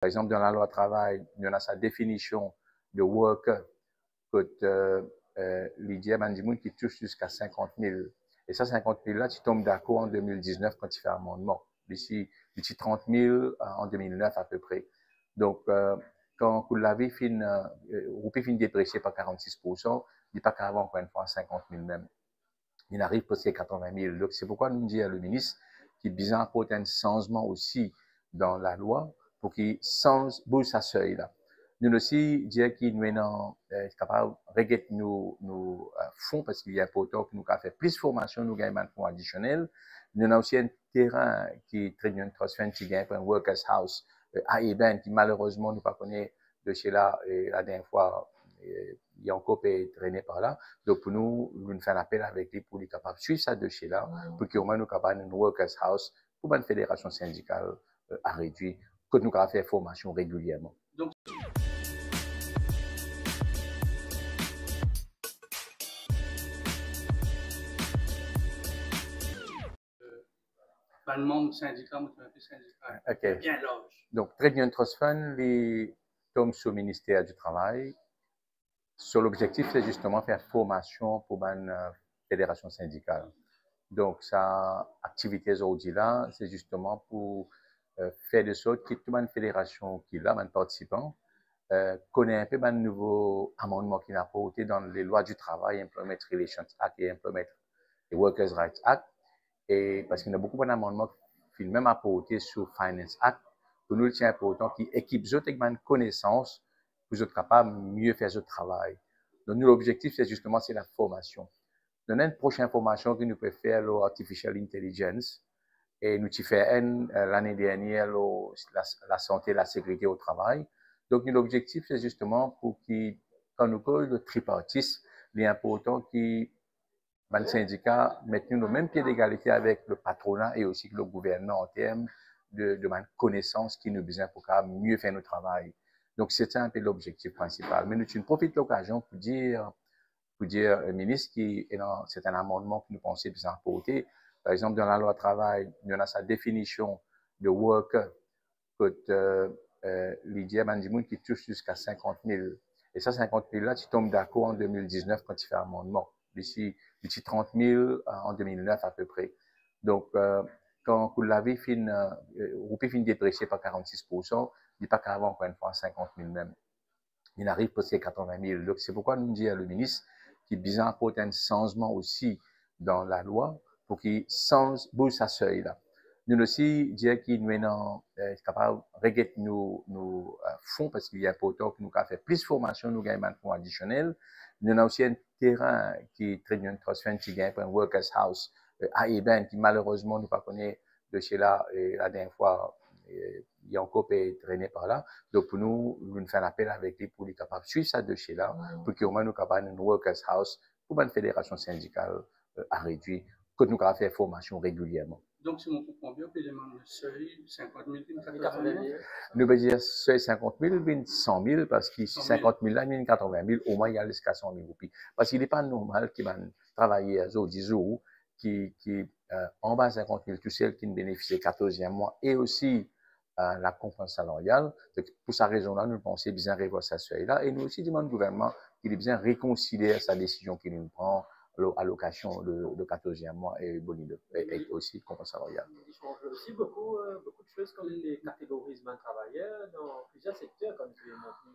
Par exemple, dans la loi travail, il y en a sa définition de worker que Lydia Mandimoun qui touche jusqu'à 50 000. Et ça, 50 000 là, tu tombes d'accord en 2019 quand tu fais amendement. D'ici 30 000 en 2009 à peu près. Donc, quand vous l'avez fin, vous pouvez déprécier par 46%, il n'est pas qu'avant encore une fois 50 000 même. Il arrive presque à 80 000. Donc, c'est pourquoi nous disons à le ministre qu'il besoin apporter un changement aussi dans la loi pour qu'il change sa seuil là. Nous aussi, dire qu'il nous est capable de regretter nos fonds parce qu'il y a important que nous avons fait plus de formation, nous gagnons un fonds additionnel. Nous avons aussi un terrain qui est très bien transféré, qui gagne un workers house à Eben, qui malheureusement nous pas connaît de chez là, et la dernière fois, il y a encore été traîné par là. Donc, pour nous, nous faisons un appel avec lui pour les capables de suivre ça de chez là, pour qu'au moins nous capables une workers house pour une fédération syndicale à réduire, que nous avons fait formation régulièrement. Donc, un membre syndical, okay. Bien large. Donc, très bien, Trust Fund, les tombent sous le ministère du Travail. Sur l'objectif, c'est justement faire formation pour une fédération syndicale. Donc, sa activité aujourd'hui là, c'est justement pour faire de sorte que toute une fédération qui est là, un participant, connaît un peu un nouveau amendement qu'il a apporté dans les lois du travail, Employment Relations Act et Employment et Workers' Rights Act. Et parce qu'il y a beaucoup d'amendements qui sont même apportés sur Finance Act, pour nous, c'est important qu'ils équipent une connaissance pour être capables de mieux faire ce travail. Donc, nous, l'objectif, c'est justement la formation. Dans une prochaine formation que nous pouvons faire l'artificial intelligence, et nous avons fait l'année dernière la santé et la sécurité au travail. Donc, l'objectif, c'est justement pour qu'il, quand nous parlons de tripartisme, il est important que le syndicat mette nous au même pied d'égalité avec le patronat et aussi le gouvernement en termes de connaissance qui nous besoin pour mieux faire notre travail. Donc, c'est un peu l'objectif principal. Mais nous profitons de l'occasion pour dire ministre, c'est un amendement que nous pensons bien apporter. Par exemple, dans la loi travail, il y en a sa définition de worker que Lydia Mandimoun qui touche jusqu'à 50 000. Et ça, 50 000 là, tu tombes d'accord en 2019 quand tu fais amendement. D'ici 30 000 en 2009 à peu près. Donc, quand vous l'avez fin, vous pouvez déprécier par 46%, il n'est pas qu'avant encore une fois 50 000 même. Il arrive presque à 80 000. Donc, c'est pourquoi nous disons à le ministre qu'il besoin apporter un changement aussi dans la loi pour qu'il change sa seuil là. Nous aussi dire qu'il nous est capable de regretter nos fonds parce qu'il y a important que nous avons fait plus de formation, nous gagnons un fonds additionnel. Nous avons aussi un terrain qui est très bien transféré, qui gagne un workers house à Eben, qui malheureusement nous pas connaît de chez là, et la dernière fois, il y a encore été traîné par là. Donc, pour nous, nous faisons un appel avec lui pour les capables de suivre ça de chez là, pour qu'au moins nous capables une workers house pour une fédération syndicale à réduire, que nous avons fait formation régulièrement. Donc, si on comprend bien, puis les membres de seuil, 50 000, 80 000. Nous veut dire seuil 50 000, 100 000, parce que 50 000 là, 80 000, au moins il y a jusqu'à 100 000 roupies. Parce qu'il n'est pas normal qu'il va travailler à 10 jours, qui en bas 50 000 tout seul, qui ne bénéficie 14e mois, et aussi la compétence salariale. Donc, pour cette raison-là, nous pensons bien revoir ce seuil-là, et nous aussi demandons au gouvernement qu'il est bien réconcilier sa décision qu'il nous prend allocation de 14e mois et aussi compétence salariale. Il change aussi beaucoup de choses comme les catégorismes de travailleurs dans plusieurs secteurs, comme tu l'as montré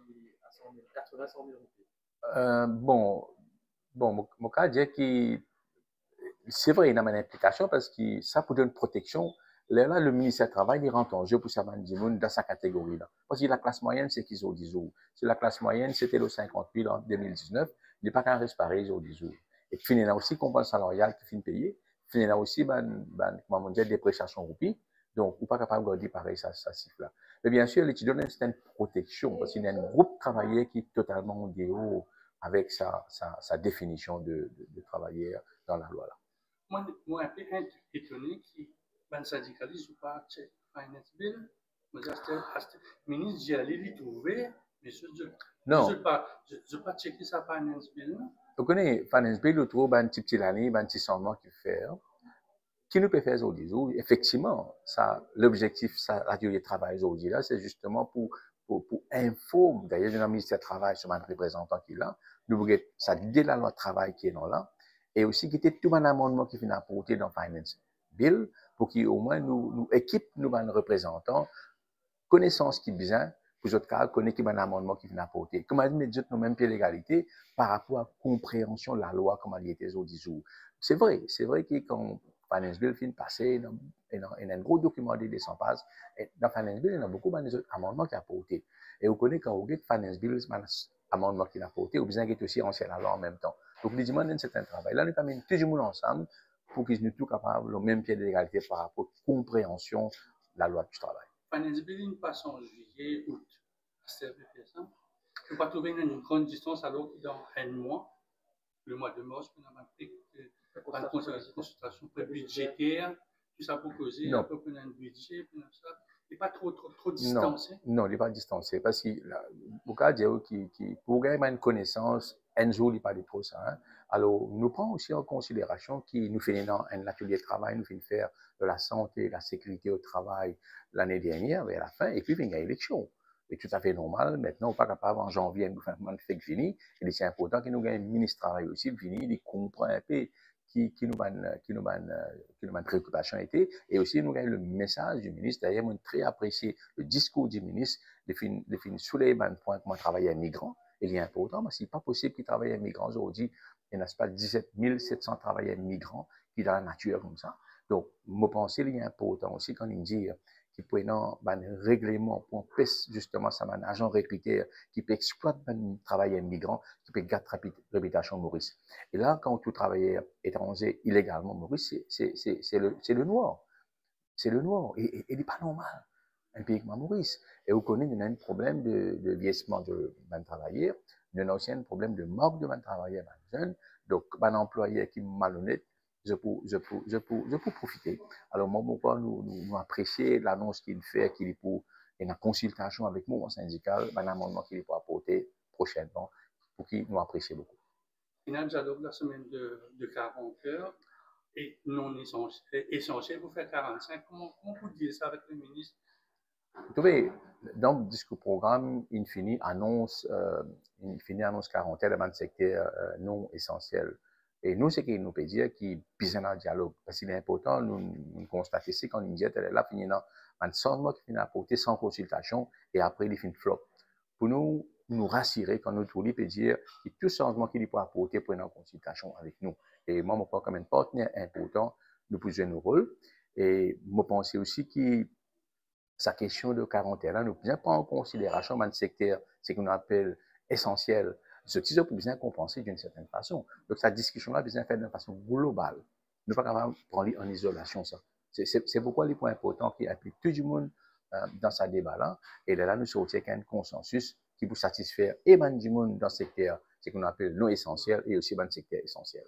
à 100 000, 80 100 000 roupies. Mon cas dit que c'est vrai, il y a une implication parce que ça pour donner une protection. Là, le ministère du Travail, il rentre en jeu pour ça dans sa catégorie là. Parce que la classe moyenne, c'est qu'ils ont 10 jours. Si la classe moyenne, c'était le 50 000 en 2019, il n'est pas qu'un reste pareil, ils ont 10 jours. Et puis, il y a aussi compétence salariale qui finit payer. Puis, il y a aussi, comment dire, des prestations roupies. Donc, on n'est pas capable de dire pareil, ça siffle là. Mais bien sûr, l'étudiant a une certaine protection parce qu'il y a un groupe travailleur qui est totalement en déhaut avec sa définition de travailleur dans la loi là. Moi, un peu étonné que les syndicalistes ne pas check finance bill. Mais le ministre dit aller les trouver, mais je ne pas checker sa finance bill. Vous connaissez finance bill, vous trouvez un petit l'année, un petit changement qui fait, qui nous peut faire aujourd'hui, effectivement, l'objectif, la durée de travail aujourd'hui, là, c'est justement pour informer, d'ailleurs, le ministère du Travail, sur un représentant qui est là, nous voulons ça dès la loi de travail qui est là, et aussi qui était tout un amendement qui vient apporter dans Finance Bill, pour qu'au moins nous équipe, nous, un représentant, connaissance qui besoin, pour autres cas, connaître un amendement qui vient apporter. Comme on dit, nous même pied l'égalité par rapport à la compréhension de la loi, comme elle était aujourd'hui. C'est vrai que quand Finance Bill finit passer, il y a un gros document de 200 pages, et dans Finance Bill, il y a beaucoup d'amendements qui apportés. Et vous connaissez quand vous regardez Finance Bill, c'est un amendement qui a apporté, ou bien qu'il est aussi ancien la loi en même temps. Donc, nous demandons c'est un travail. Là, nous amènons tout le monde ensemble pour qu'ils soient tous capables, le même pied d'égalité par rapport à la compréhension de la loi du travail. Finance Bill passe en juillet, août. C'est ça. On ne peut pas trouver une grande distance alors que dans un mois, le mois de mars, on a pris une consultation budgétaire, tout ça pour causer, un peu pour un budget, puis ça. Il n'est pas trop distancé. Non, il n'est pas distancé parce que beaucoup de gens qui pour gagner une connaissance, un jour, il n'est pas de trop ça. Hein. Alors, nous prenons aussi en considération qu'il nous fait dans un atelier de travail, nous fait faire de la santé, de la sécurité au travail l'année dernière, vers la fin, et puis il y a l'élection. C'est tout à fait normal. Maintenant, on n'est pas capable en janvier, nous faire un fini. Et c'est important que nous ayons un ministre du Travail aussi, fini, il comprend un peu qui nous a préoccupation était. Et aussi, nous avons le message du ministre. D'ailleurs, on très apprécié le discours du ministre de finir soulever un point comment travailler un migrant. Il est important, parce qu'il n'est pas possible qu'il travaille un migrant aujourd'hui. Il n'y a pas 17 700 travailleurs migrants qui sont dans la nature comme ça. Donc, je pense qu'il est important aussi quand il dit qui prennent un règlement pour justement ça un agent recruteur qui peut exploiter un travailleur migrant qui peut gâter réputation Maurice. Et là, quand tu travailles étranger illégalement Maurice, c'est le noir. C'est le noir. Et il n'est pas normal. Un pays comme Maurice. Et vous connaissez, il y a un problème de vieillissement de travailleurs. Il y a aussi un problème de manque de travailleurs jeunes. Donc, un employeur qui est malhonnête, je peux profiter. Alors, moi, pourquoi nous apprécier l'annonce qu'il fait, qu'il est pour une consultation avec nous, en syndical, un amendement qu'il est pour apporter prochainement, pour qu'il nous apprécie beaucoup. Finalement, j'adore la semaine de 40 heures et non essentiel pour faire 45. Comment vous dites ça avec le ministre? Vous savez, dans le discours programme, il finit annonce 40 heures dans le secteur non essentiel. Et nous, ce qu'il nous peut dire, qui est dans le dialogue. Parce qu'il est important, nous constatons ici, quand l'India est là, finit dans un changement qui finit à apporter sans consultation, et après, il finit flop. Pour nous rassurer, quand nous trouvons, il peut dire que tout changement qu'il peut apporter pour une consultation avec nous. Et moi, je pense comme un partenaire important, nous pouvons jouer nos rôles. Et je pense aussi que sa question de 40 heures, là, nous ne pas en considération dans le secteur, ce qu'on appelle essentiel. Ce qui est besoin compenser d'une certaine façon. Donc, cette discussion-là, besoin faire d'une façon globale. Nous ne pas capable de prendre en isolation ça. C'est pourquoi les points importants qui impliquent tout le monde dans ce débat-là. Et là, nous sortir qu'un consensus qui peut satisfaire et du monde dans le secteur, ce qu'on appelle non essentiel, et aussi dans le secteur essentiel.